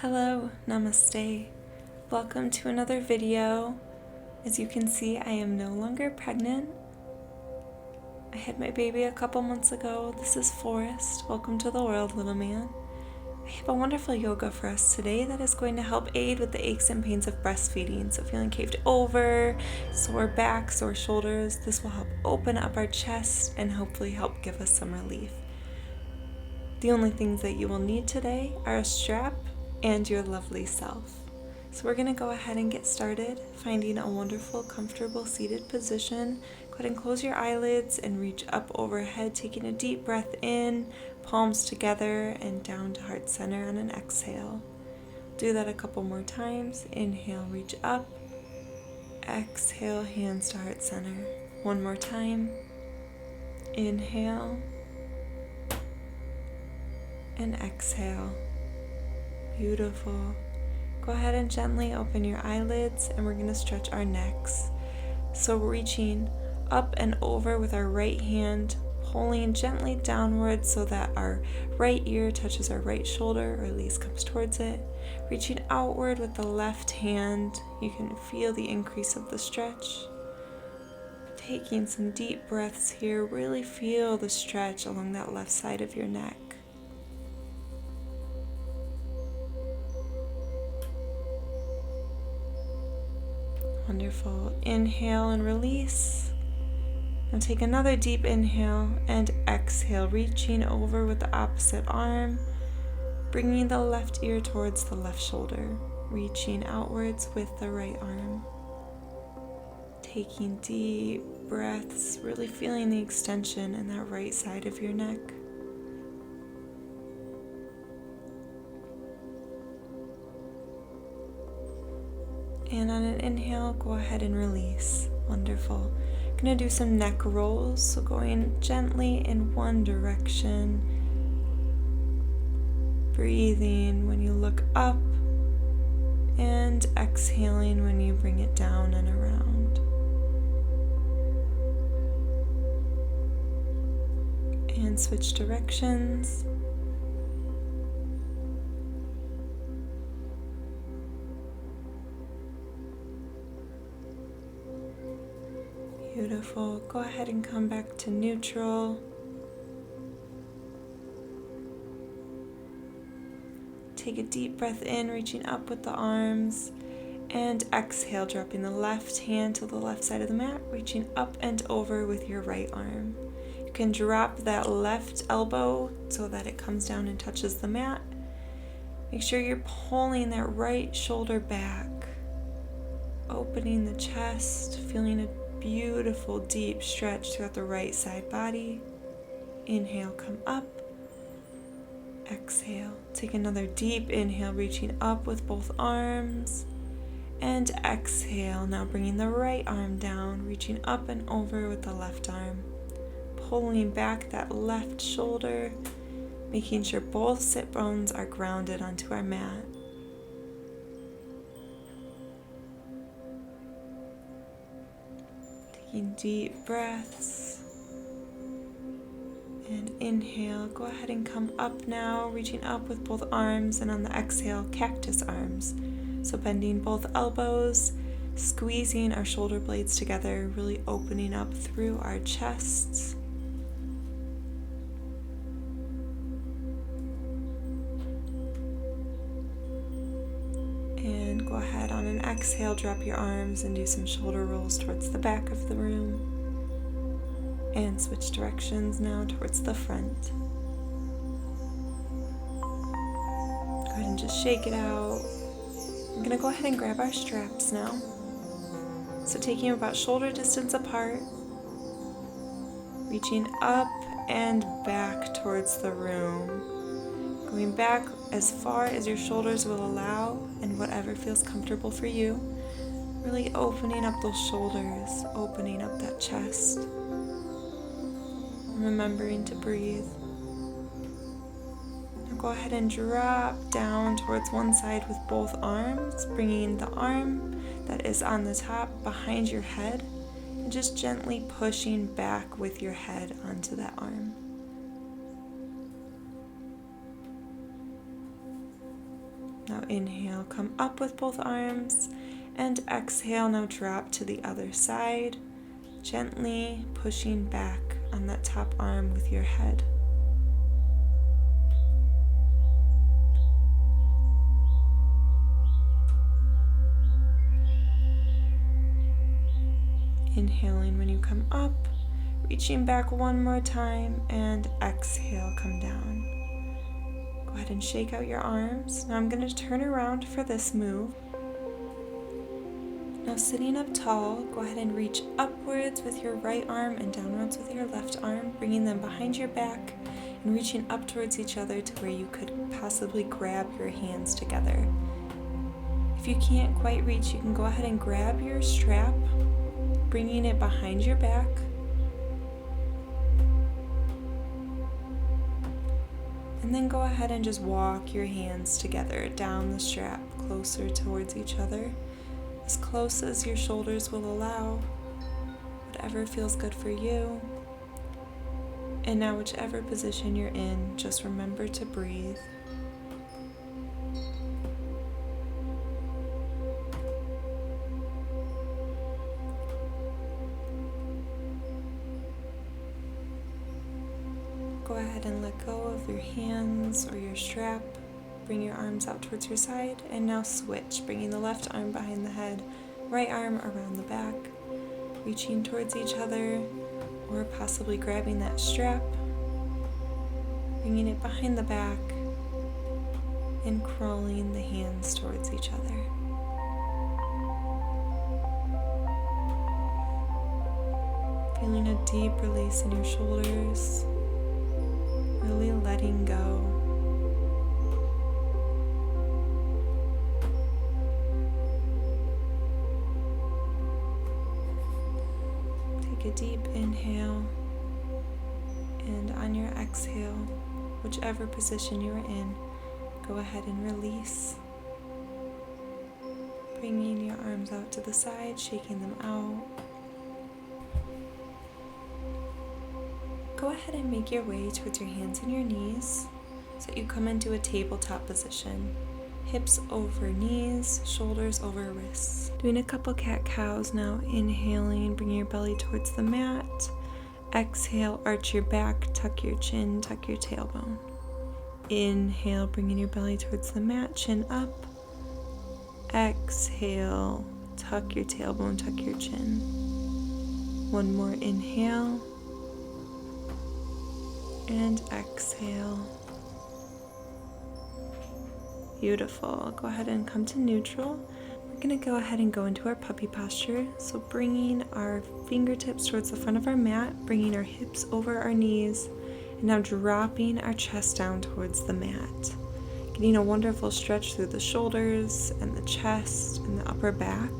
Hello, Namaste. Welcome to another video. As you can see, I am no longer pregnant. I had my baby a couple months ago. This is Forrest. Welcome to the world, little man. I have a wonderful yoga for us today that is going to help aid with the aches and pains of breastfeeding. So feeling caved over, sore back, sore shoulders, this will help open up our chest and hopefully help give us some relief. The only things that you will need today are a strap and your lovely self. So we're going to go ahead and get started, finding a wonderful, comfortable seated position. Go ahead and close your eyelids and reach up overhead, taking a deep breath in, palms together and down to heart center on an exhale. Do that a couple more times. Inhale, reach up. Exhale, hands to heart center. One more time. Inhale and exhale. Beautiful. Go ahead and gently open your eyelids and we're going to stretch our necks. So reaching up and over with our right hand, pulling gently downward so that our right ear touches our right shoulder, or at least comes towards it. Reaching outward with the left hand, you can feel the increase of the stretch. Taking some deep breaths here, really feel the stretch along that left side of your neck. Wonderful. Inhale and release. Now take another deep inhale and exhale, reaching over with the opposite arm, bringing the left ear towards the left shoulder, reaching outwards with the right arm. Taking deep breaths, really feeling the extension in that right side of your neck. And on an inhale, go ahead and release. Wonderful. Going to do some neck rolls, so going gently in one direction. Breathing when you look up and exhaling when you bring it down and around. And switch directions. Beautiful. Go ahead and come back to neutral. Take a deep breath in, reaching up with the arms, and exhale, dropping the left hand to the left side of the mat, reaching up and over with your right arm. You can drop that left elbow so that it comes down and touches the mat. Make sure you're pulling that right shoulder back, opening the chest, feeling a beautiful deep stretch throughout the right side body. Inhale, come up. Exhale. Take another deep inhale, reaching up with both arms. And exhale, now bringing the right arm down, reaching up and over with the left arm. Pulling back that left shoulder, making sure both sit bones are grounded onto our mat. Taking deep breaths. And inhale, go ahead and come up now, reaching up with both arms, and on the exhale, cactus arms. So bending both elbows, squeezing our shoulder blades together, really opening up through our chests. And go ahead on an exhale, drop your arms and do some shoulder rolls towards the back of the room. And switch directions now towards the front. Go ahead and just shake it out. I'm going to go ahead and grab our straps now. So taking about shoulder distance apart, reaching up and back towards the room. Going back as far as your shoulders will allow and whatever feels comfortable for you. Really opening up those shoulders, opening up that chest. Remembering to breathe. Now go ahead and drop down towards one side with both arms, bringing the arm that is on the top behind your head and just gently pushing back with your head onto that arm. Now inhale, come up with both arms, and exhale, now drop to the other side, gently pushing back on that top arm with your head. Inhaling when you come up, reaching back one more time, and exhale, come down. Go ahead and shake out your arms. Now I'm going to turn around for this move. Now sitting up tall, go ahead and reach upwards with your right arm and downwards with your left arm, bringing them behind your back and reaching up towards each other to where you could possibly grab your hands together. If you can't quite reach, you can go ahead and grab your strap, bringing it behind your back. And then go ahead and just walk your hands together down the strap, closer towards each other, as close as your shoulders will allow, whatever feels good for you. And now whichever position you're in, just remember to breathe. Go ahead and let go of your hands or your strap. Bring your arms out towards your side, and now switch, bringing the left arm behind the head, right arm around the back, reaching towards each other, or possibly grabbing that strap, bringing it behind the back, and crawling the hands towards each other. Feeling a deep release in your shoulders, really letting go. Take a deep inhale, and on your exhale, whichever position you are in, go ahead and release. Bringing your arms out to the side, shaking them out. Go ahead and make your way towards your hands and your knees so that you come into a tabletop position. Hips over knees, shoulders over wrists. Doing a couple cat-cows now. Inhaling, bringing your belly towards the mat. Exhale, arch your back, tuck your chin, tuck your tailbone. Inhale, bringing your belly towards the mat, chin up. Exhale, tuck your tailbone, tuck your chin. One more inhale. And exhale. Beautiful. Go ahead and come to neutral. We're going to go ahead and go into our puppy posture. So bringing our fingertips towards the front of our mat, bringing our hips over our knees, and now dropping our chest down towards the mat. Getting a wonderful stretch through the shoulders and the chest and the upper back.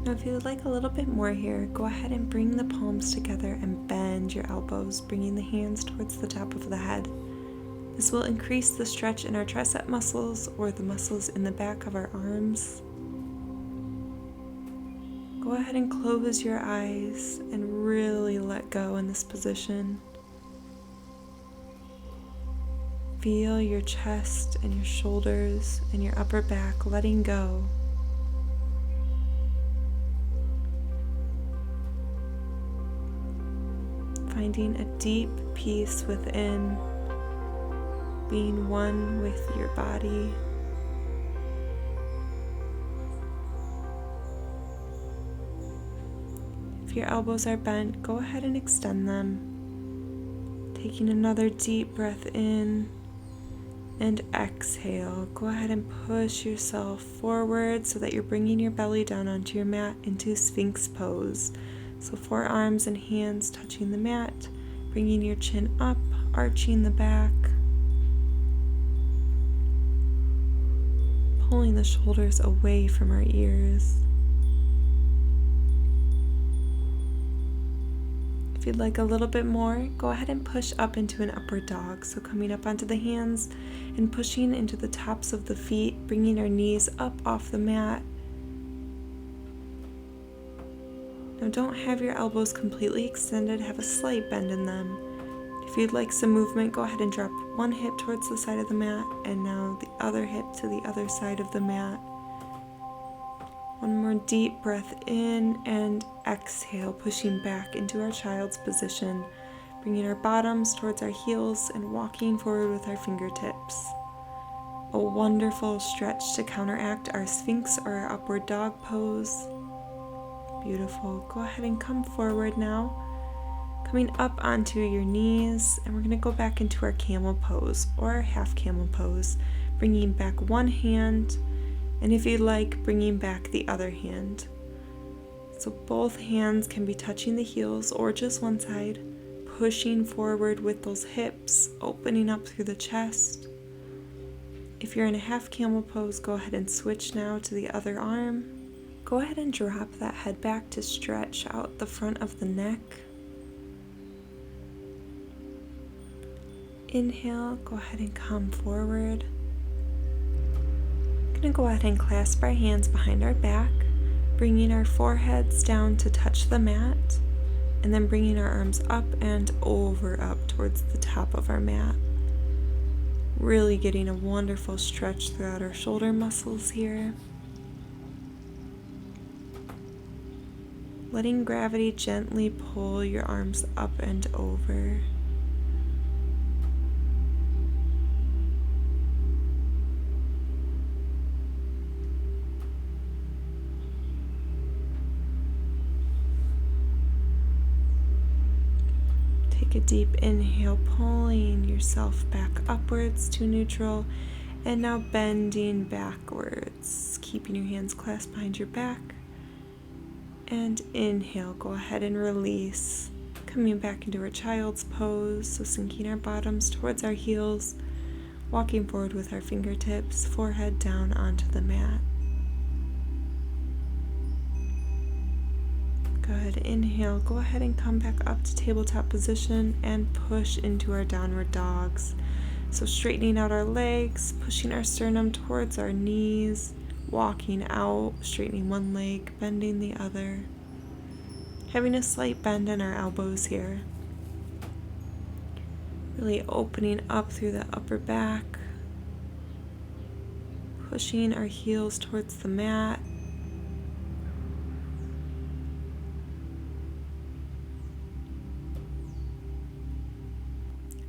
Now if you would like a little bit more here, go ahead and bring the palms together and bend your elbows, bringing the hands towards the top of the head. This will increase the stretch in our tricep muscles or the muscles in the back of our arms. Go ahead and close your eyes and really let go in this position. Feel your chest and your shoulders and your upper back letting go. Finding a deep peace within, being one with your body. If your elbows are bent, go ahead and extend them. Taking another deep breath in and exhale. Go ahead and push yourself forward so that you're bringing your belly down onto your mat into Sphinx pose. So forearms and hands touching the mat, bringing your chin up, arching the back, pulling the shoulders away from our ears. If you'd like a little bit more, go ahead and push up into an upward dog. So coming up onto the hands and pushing into the tops of the feet, bringing our knees up off the mat. Now don't have your elbows completely extended, have a slight bend in them. If you'd like some movement, go ahead and drop one hip towards the side of the mat, and now the other hip to the other side of the mat. One more deep breath in and exhale, pushing back into our child's position, bringing our bottoms towards our heels and walking forward with our fingertips. A wonderful stretch to counteract our Sphinx or our upward dog pose. Beautiful. Go ahead and come forward now, coming up onto your knees, and we're going to go back into our camel pose or our half camel pose, bringing back one hand, and if you'd like, bringing back the other hand. So both hands can be touching the heels or just one side, pushing forward with those hips, opening up through the chest. If you're in a half camel pose, go ahead and switch now to the other arm. Go ahead and drop that head back to stretch out the front of the neck. Inhale, go ahead and come forward. We're going to go ahead and clasp our hands behind our back, bringing our foreheads down to touch the mat, and then bringing our arms up and over up towards the top of our mat. Really getting a wonderful stretch throughout our shoulder muscles here. Letting gravity gently pull your arms up and over. Take a deep inhale, pulling yourself back upwards to neutral, and now bending backwards, keeping your hands clasped behind your back. And inhale, go ahead and release, coming back into our child's pose, so sinking our bottoms towards our heels, walking forward with our fingertips, forehead down onto the mat. Good. Inhale, go ahead and come back up to tabletop position and push into our downward dogs. So straightening out our legs, pushing our sternum towards our knees, walking out, straightening one leg, bending the other. Having a slight bend in our elbows here. Really opening up through the upper back. Pushing our heels towards the mat.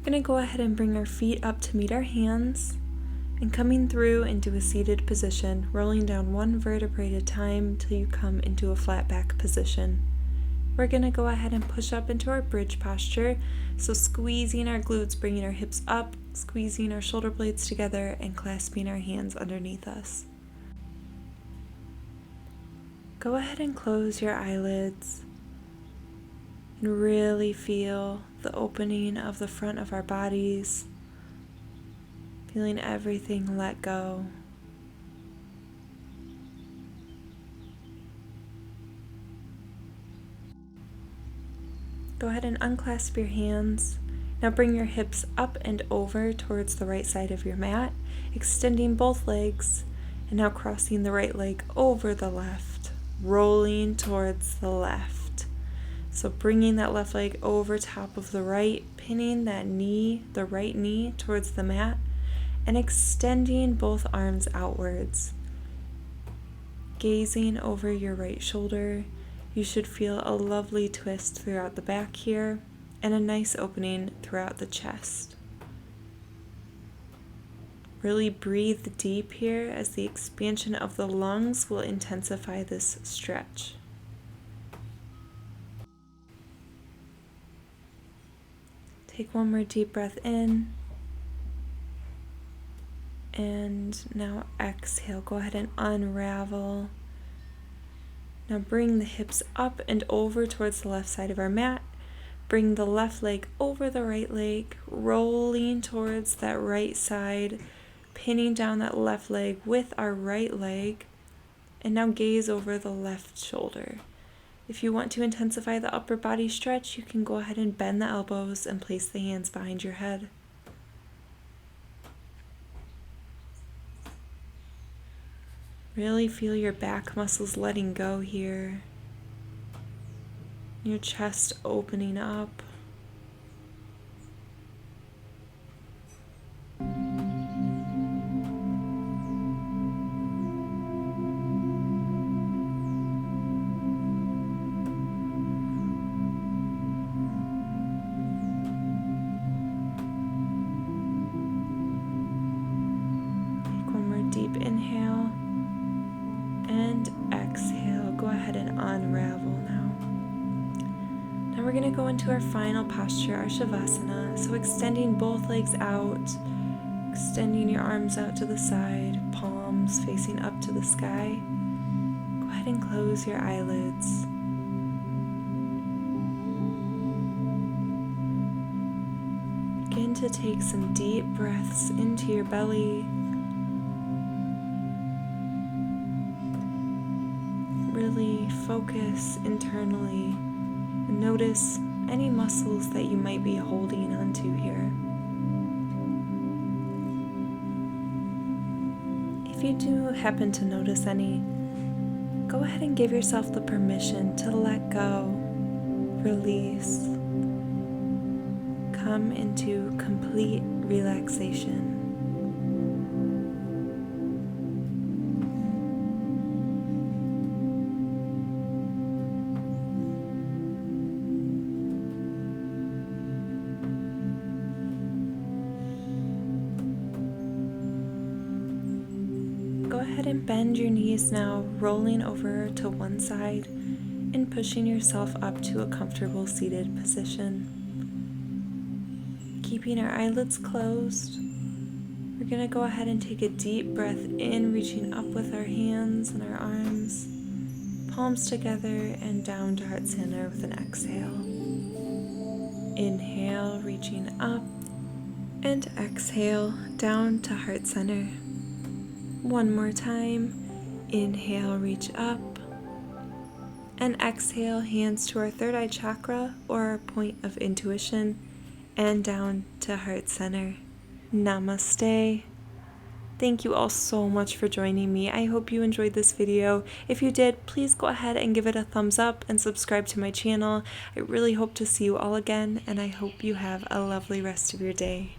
We're going to go ahead and bring our feet up to meet our hands. And coming through into a seated position, rolling down one vertebrae at a time till you come into a flat back position. We're going to go ahead and push up into our bridge posture, so squeezing our glutes, bringing our hips up, squeezing our shoulder blades together, and clasping our hands underneath us. Go ahead and close your eyelids and really feel the opening of the front of our bodies. Feeling everything let go. Go ahead and unclasp your hands. Now bring your hips up and over towards the right side of your mat, extending both legs, and now crossing the right leg over the left, rolling towards the left. So bringing that left leg over top of the right, pinning that knee, the right knee, towards the mat, and extending both arms outwards. Gazing over your right shoulder, you should feel a lovely twist throughout the back here and a nice opening throughout the chest. Really breathe deep here as the expansion of the lungs will intensify this stretch. Take one more deep breath in. And now exhale, go ahead and unravel. Now bring the hips up and over towards the left side of our mat. Bring the left leg over the right leg, rolling towards that right side, pinning down that left leg with our right leg. And now gaze over the left shoulder. If you want to intensify the upper body stretch, you can go ahead and bend the elbows and place the hands behind your head. Really feel your back muscles letting go here. Your chest opening up. going to go into our final posture, our Savasana. So extending both legs out, extending your arms out to the side, palms facing up to the sky. Go ahead and close your eyelids. Begin to take some deep breaths into your belly. Really focus internally and notice any muscles that you might be holding onto here. If you do happen to notice any, go ahead and give yourself the permission to let go, release, come into complete relaxation. Go ahead and bend your knees now, rolling over to one side and pushing yourself up to a comfortable seated position. Keeping our eyelids closed, we're going to go ahead and take a deep breath in, reaching up with our hands and our arms, palms together and down to heart center with an exhale. Inhale, reaching up, and exhale, down to heart center. One more time. Inhale, reach up, and exhale, hands to our third eye chakra or our point of intuition and down to heart center. Namaste. Thank you all so much for joining me. I hope you enjoyed this video. If you did, please go ahead and give it a thumbs up and subscribe to my channel. I really hope to see you all again, and I hope you have a lovely rest of your day.